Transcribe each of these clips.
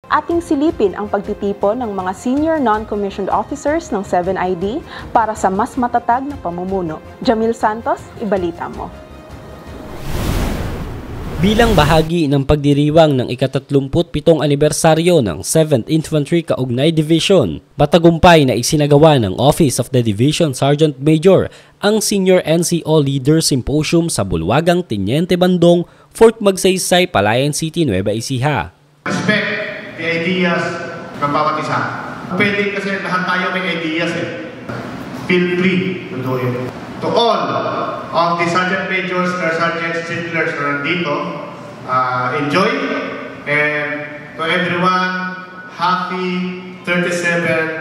Ating silipin ang pagtitipon ng mga senior non-commissioned officers ng 7ID para sa mas matatag na pamumuno. Jamil Santos, ibalita mo. Bilang bahagi ng pagdiriwang ng ika-37 anibersaryo ng 7th Infantry Kaugnay Division, matagumpay na isinagawa ng Office of the Division Sergeant Major ang Senior NCO Leader Symposium sa Bulwagang Teniente Bandong, Fort Magsaysay, Palayan City, Nueva Ecija. Respect the ideas ng bawat isa. Pwede kasi lahat tayo may ideas Feel free to do it. To all of the Sergeant Majors or Sergeant Sitlers na nandito, enjoy, and to everyone, happy 37th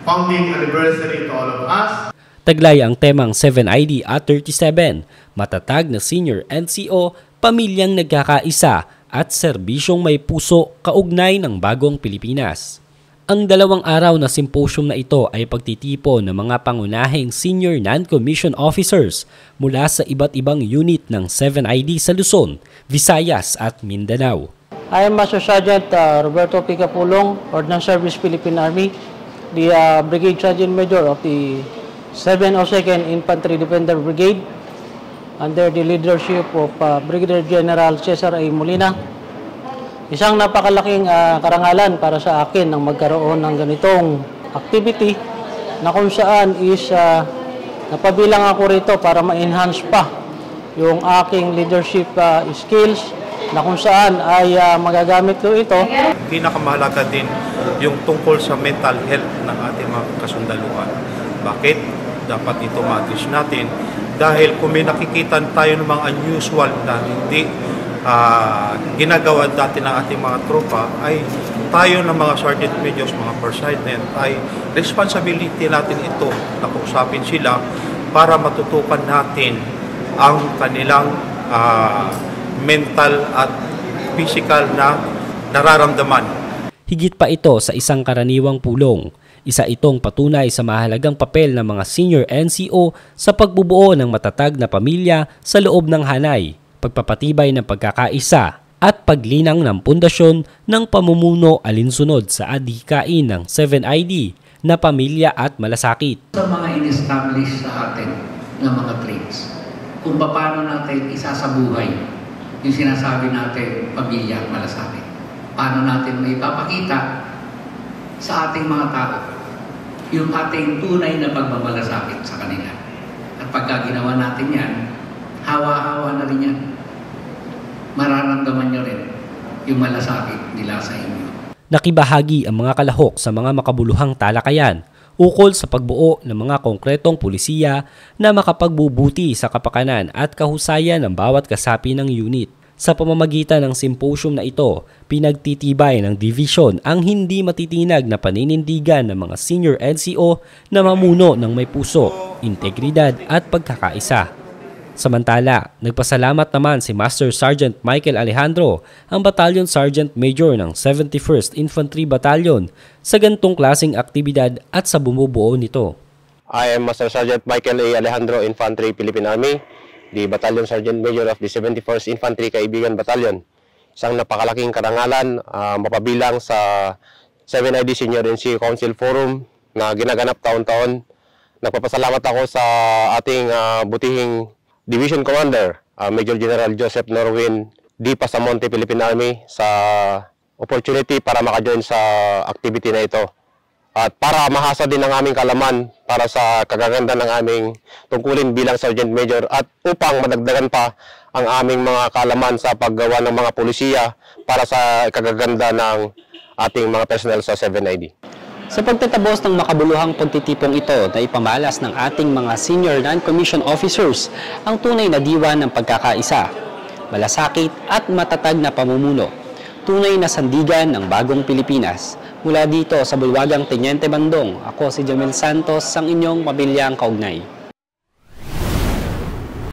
founding anniversary to all of us. Taglay ang temang 7ID at 37, matatag na senior NCO, pamilyang nagkakaisa at serbisyong may puso kaugnay ng bagong Pilipinas. Ang 2 araw na symposium na ito ay pagtitipon ng mga pangunahing senior non-commissioned officers mula sa iba't ibang unit ng 7ID sa Luzon, Visayas at Mindanao. I am Master Sergeant Roberto Picapulong, Ordnance Service Philippine Army, the Brigade Sergeant Major of the 702nd Infantry Defender Brigade under the leadership of Brigadier General Cesar A. Molina. Isang napakalaking karangalan para sa akin nang magkaroon ng ganitong activity na kung saan is napabilang ako rito para ma-enhance pa yung aking leadership skills na kung saan ay magagamit ko ito. Pinakamahalaga din yung tungkol sa mental health ng ating mga kasundaluhan. Bakit? Dapat ito ma-address natin dahil kung may nakikita tayo ng mga unusual na hindi ginagawa dati ng ating mga tropa, ay tayo ng mga sergeant majors, mga first sergeant, ay responsibility natin ito na kausapin sila para matutukan natin ang kanilang mental at physical na nararamdaman. Higit pa ito sa isang karaniwang pulong. Isa itong patunay sa mahalagang papel ng mga senior NCO sa pagbubuo ng matatag na pamilya sa loob ng hanay, pagpapatibay ng pagkakaisa at paglinang ng pundasyon ng pamumuno alinsunod sa adhikain ng 7ID na pamilya at malasakit. Sa mga in-establish sa atin ng mga traits, kung paano natin isasabuhay yung sinasabi natin pamilya at malasakit. Paano natin may ipapakita sa ating mga tao yung ating tunay na pagmamalasakit sa kanila. At pagka ginawa natin yan, hawa-hawa na rin yan. Mararamdaman nyo rin yung malasakit nila sa inyo. Nakibahagi ang mga kalahok sa mga makabuluhang talakayan ukol sa pagbuo ng mga konkretong pulisiya na makapagbubuti sa kapakanan at kahusayan ng bawat kasapi ng unit. Sa pamamagitan ng symposium na ito, pinagtitibay ng division ang hindi matitinag na paninindigan ng mga senior NCO na mamuno ng may puso, integridad at pagkakaisa. Samantala, nagpasalamat naman si Master Sergeant Michael Alejandro, ang Battalion Sergeant Major ng 71st Infantry Battalion, sa gantong klaseng aktibidad at sa bumubuo nito. I am Master Sergeant Michael A. Alejandro, Infantry Philippine Army, the Battalion Sergeant Major of the 71st Infantry Kaibigan Battalion. Isang napakalaking karangalan, mapabilang sa 7ID Senior NCO Council Forum na ginaganap taon-taon. Nagpapasalamat ako sa ating butihing Division Commander, Major General Joseph Norwin D. Pasamonte, Philippine Army, sa opportunity para maka-join sa activity na ito. At para mahasa din ang aming kalaman para sa kagaganda ng aming tungkulin bilang Sergeant Major at upang madagdagan pa ang aming mga kalaman sa paggawa ng mga pulisiya para sa kagaganda ng ating mga personnel sa 7ID. Sa pagtatapos ng makabuluhang pagtitipong ito na ipamalas ng ating mga senior non-commissioned officers ang tunay na diwa ng pagkakaisa, malasakit at matatag na pamumuno, tunay na sandigan ng bagong Pilipinas. Mula dito sa Bulwagang Teniente Bandong, ako si Jamil Santos, ang inyong pamilyang kaugnay.